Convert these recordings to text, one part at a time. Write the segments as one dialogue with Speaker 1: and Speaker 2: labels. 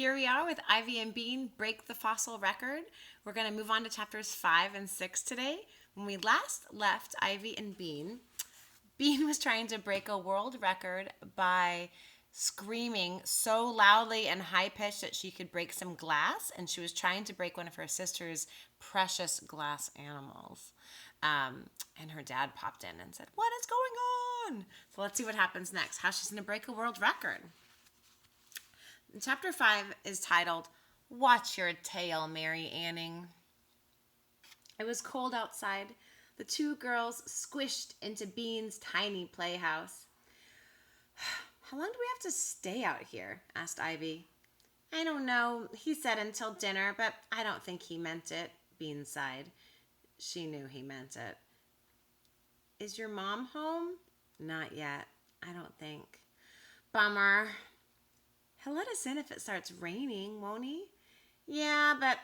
Speaker 1: Here we are with Ivy and Bean break the fossil record. We're going to move on to chapters 5 and 6 today. When we last left Ivy and Bean, Bean was trying to break a world record by screaming so loudly and high pitched that she could break some glass, and she was trying to break one of her sister's precious glass animals. And her dad popped in and said, "What is going on?" So let's see what happens next. How she's going to break a world record. Chapter 5 is titled, "Watch Your Tail, Mary Anning." It was cold outside. The two girls squished into Bean's tiny playhouse. "How long do we have to stay out here?" asked Ivy. "I don't know. He said until dinner, but I don't think he meant it," Bean sighed. She knew he meant it. "Is your mom home?" "Not yet. I don't think." "Bummer." "He'll let us in if it starts raining, won't he?" "Yeah, but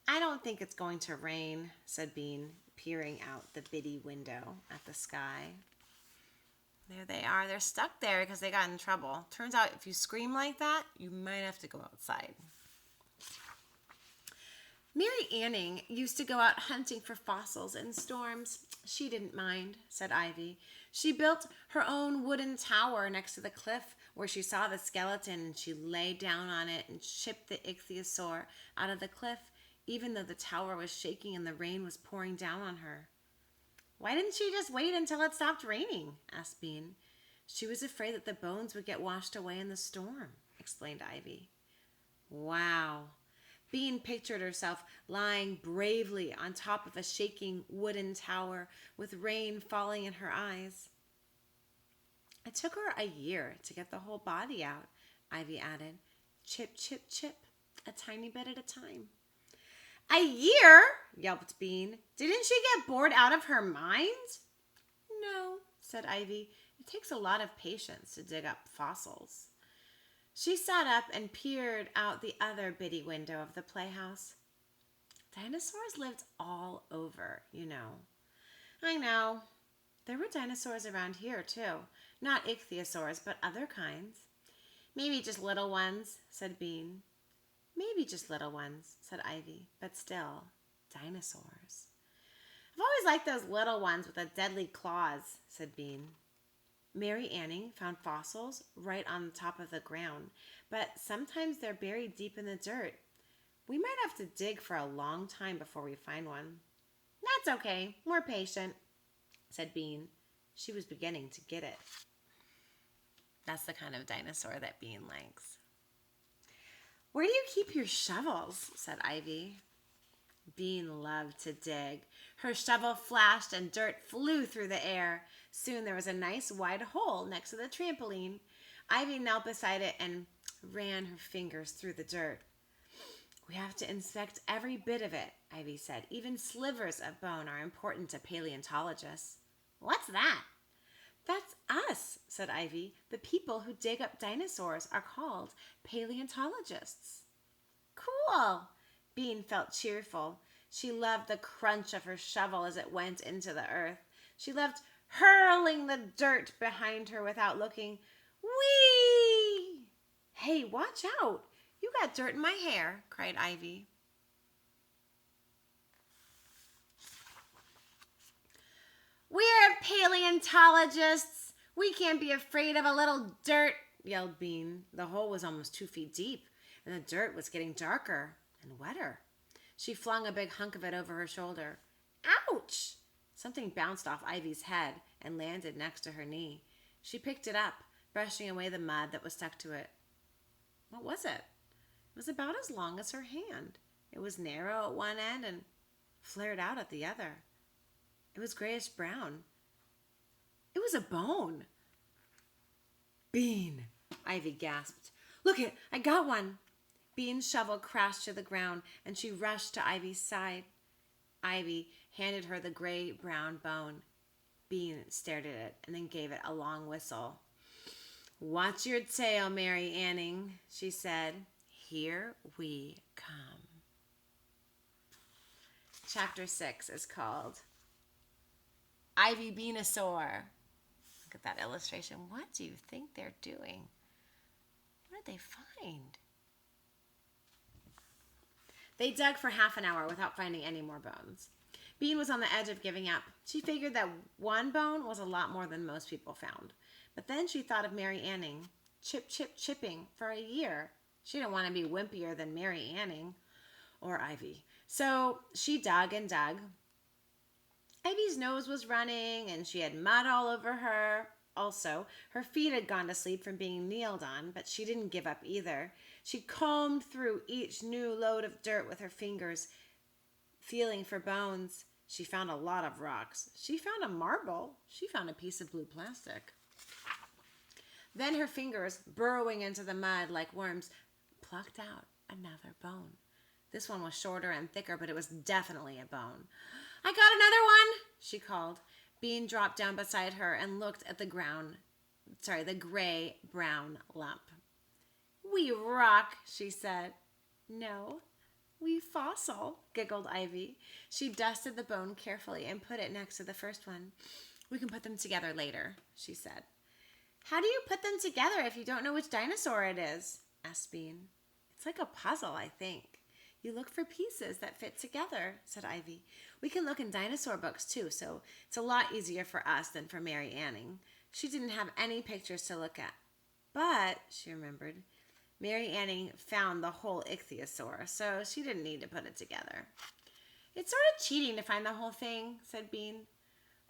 Speaker 1: I don't think it's going to rain," said Bean, peering out the bitty window at the sky. There they are. They're stuck there because they got in trouble. Turns out if you scream like that, you might have to go outside. "Mary Anning used to go out hunting for fossils in storms. She didn't mind," said Ivy. "She built her own wooden tower next to the cliff where she saw the skeleton, and she lay down on it and chipped the ichthyosaur out of the cliff, even though the tower was shaking and the rain was pouring down on her." "Why didn't she just wait until it stopped raining?" asked Bean. "She was afraid that the bones would get washed away in the storm," explained Ivy. Wow. Bean pictured herself lying bravely on top of a shaking wooden tower with rain falling in her eyes. "It took her a year to get the whole body out," Ivy added. "Chip, chip, chip, a tiny bit at a time." "A year?" yelped Bean. "Didn't she get bored out of her mind?" "No," said Ivy. "It takes a lot of patience to dig up fossils." She sat up and peered out the other bitty window of the playhouse. "Dinosaurs lived all over, you know." "I know. There were dinosaurs around here, too. Not ichthyosaurs, but other kinds." "Maybe just little ones," said Bean. "Maybe just little ones," said Ivy. "But still, dinosaurs." "I've always liked those little ones with the deadly claws," said Bean. Mary Anning found fossils right on the top of the ground, but sometimes they're buried deep in the dirt. "We might have to dig for a long time before we find one." "That's okay. We're patient," said Bean. She was beginning to get it. That's the kind of dinosaur that Bean likes. "Where do you keep your shovels?" said Ivy. Bean loved to dig. Her shovel flashed and dirt flew through the air. Soon there was a nice wide hole next to the trampoline. Ivy knelt beside it and ran her fingers through the dirt. "We have to inspect every bit of it," Ivy said. "Even slivers of bone are important to paleontologists." "What's that?" "That's us," said Ivy. "The people who dig up dinosaurs are called paleontologists." "Cool." Bean felt cheerful. She loved the crunch of her shovel as it went into the earth. She loved hurling the dirt behind her without looking. Whee! "Hey, watch out! You got dirt in my hair," cried Ivy. "We're paleontologists. We can't be afraid of a little dirt," yelled Bean. The hole was almost 2 feet deep, and the dirt was getting darker and wetter. She flung a big hunk of it over her shoulder. "Ouch!" Something bounced off Ivy's head and landed next to her knee. She picked it up, brushing away the mud that was stuck to it. What was it? It was about as long as her hand. It was narrow at one end and flared out at the other. It was grayish brown. It was a bone. "Bean," Ivy gasped. "Look it, I got one." Bean's shovel crashed to the ground, and she rushed to Ivy's side. Ivy handed her the gray-brown bone. Bean stared at it and then gave it a long whistle. "Watch your tail, Mary Anning," she said. "Here we come." Chapter 6 is called Ivy Beanosaur. Look at that illustration. What do you think they're doing? What did they find? They dug for half an hour without finding any more bones. Bean was on the edge of giving up. She figured that one bone was a lot more than most people found. But then she thought of Mary Anning. Chip, chip, chipping for a year. She didn't want to be wimpier than Mary Anning or Ivy. So she dug and dug. Ivy's nose was running and she had mud all over her. Also, her feet had gone to sleep from being kneeled on, but she didn't give up either. She combed through each new load of dirt with her fingers, feeling for bones. She found a lot of rocks. She found a marble. She found a piece of blue plastic. Then her fingers, burrowing into the mud like worms, plucked out another bone. This one was shorter and thicker, but it was definitely a bone. "I got another one," she called. Bean dropped down beside her and looked at the gray-brown lump. "We rock," she said. "No, we fossil," giggled Ivy. She dusted the bone carefully and put it next to the first one. "We can put them together later," she said. "How do you put them together if you don't know which dinosaur it is?" asked Bean. "It's like a puzzle, I think. You look for pieces that fit together," said Ivy. "We can look in dinosaur books too, so it's a lot easier for us than for Mary Anning. She didn't have any pictures to look at. But," she remembered, "Mary Anning found the whole ichthyosaur, so she didn't need to put it together." "It's sort of cheating to find the whole thing," said Bean.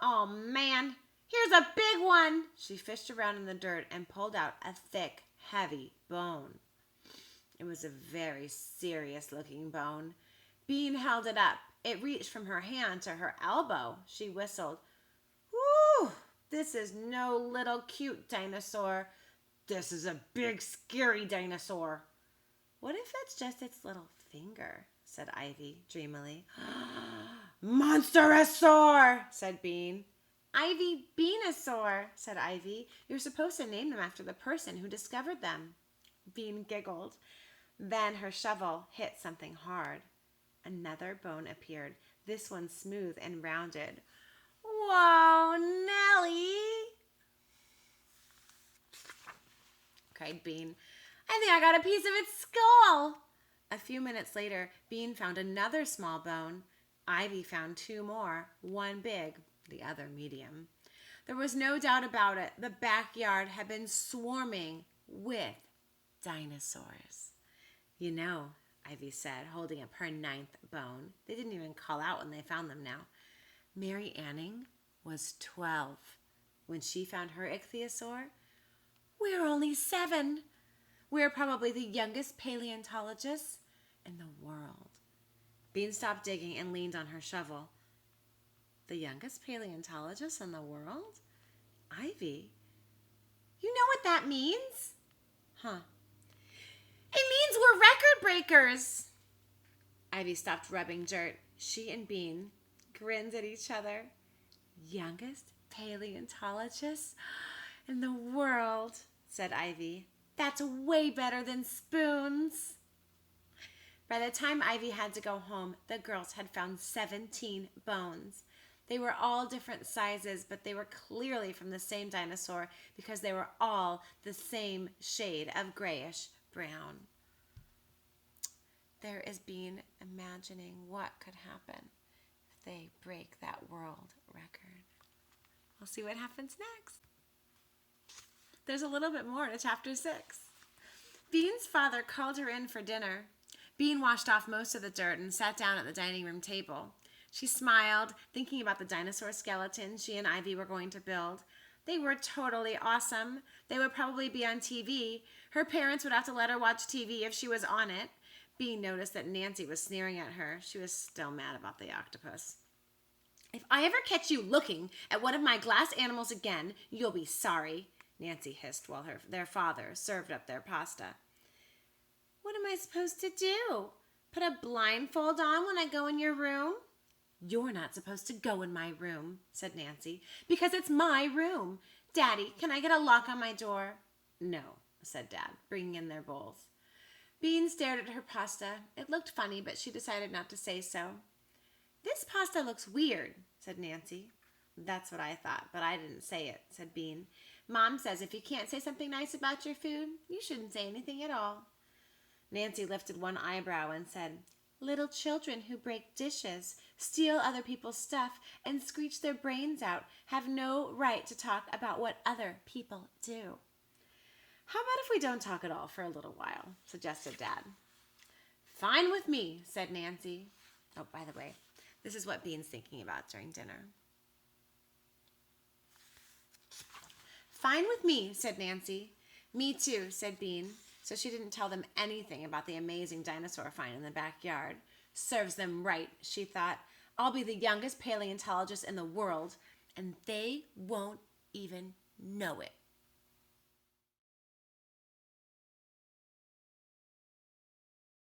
Speaker 1: "Oh, man, here's a big one." She fished around in the dirt and pulled out a thick, heavy bone. It was a very serious-looking bone. Bean held it up. It reached from her hand to her elbow. She whistled. "Whew! This is no little cute dinosaur. This is a big, scary dinosaur." "What if it's just its little finger?" said Ivy dreamily. "Monsterosaur," said Bean. "Ivy Beanosaur," said Ivy. "You're supposed to name them after the person who discovered them." Bean giggled. Then her shovel hit something hard. Another bone appeared, this one smooth and rounded. "Whoa, Nellie!" cried Bean. "I think I got a piece of its skull." A few minutes later, Bean found another small bone. Ivy found two more, one big, the other medium. There was no doubt about it. The backyard had been swarming with dinosaurs. "You know," Ivy said, holding up her ninth bone. They didn't even call out when they found them now. "Mary Anning was 12 when she found her ichthyosaur. We're only 7. We're probably the youngest paleontologists in the world." Bean stopped digging and leaned on her shovel. "The youngest paleontologist in the world? Ivy, you know what that means?" "Huh?" "It means we're record breakers." Ivy stopped rubbing dirt. She and Bean grinned at each other. "Youngest paleontologist in the world," said Ivy. "That's way better than spoons." By the time Ivy had to go home, the girls had found 17 bones. They were all different sizes, but they were clearly from the same dinosaur because they were all the same shade of grayish brown. There is Bean imagining what could happen if they break that world record. We'll see what happens next. There's a little bit more to chapter 6. Bean's father called her in for dinner. Bean washed off most of the dirt and sat down at the dining room table. She smiled, thinking about the dinosaur skeletons she and Ivy were going to build. They were totally awesome. They would probably be on TV. Her parents would have to let her watch TV if she was on it. Bean noticed that Nancy was sneering at her. She was still mad about the octopus. "If I ever catch you looking at one of my glass animals again, you'll be sorry," Nancy hissed while their father served up their pasta. "What am I supposed to do? Put a blindfold on when I go in your room?" "You're not supposed to go in my room," said Nancy, "because it's my room. Daddy, can I get a lock on my door?" "No," said Dad, bringing in their bowls. Bean stared at her pasta. It looked funny, but she decided not to say so. "This pasta looks weird," said Nancy. "That's what I thought, but I didn't say it," said Bean. "Mom says if you can't say something nice about your food, you shouldn't say anything at all." Nancy lifted one eyebrow and said, Little children who break dishes, steal other people's stuff, and screech their brains out have no right to talk about what other people do. How about if we don't talk at all for a little while? Suggested Dad. Fine with me, said Nancy. Oh, by the way, this is what Bean's thinking about during dinner. Fine with me, said Nancy. Me too, said Bean. So she didn't tell them anything about the amazing dinosaur find in the backyard. Serves them right, she thought. I'll be the youngest paleontologist in the world, and they won't even know it.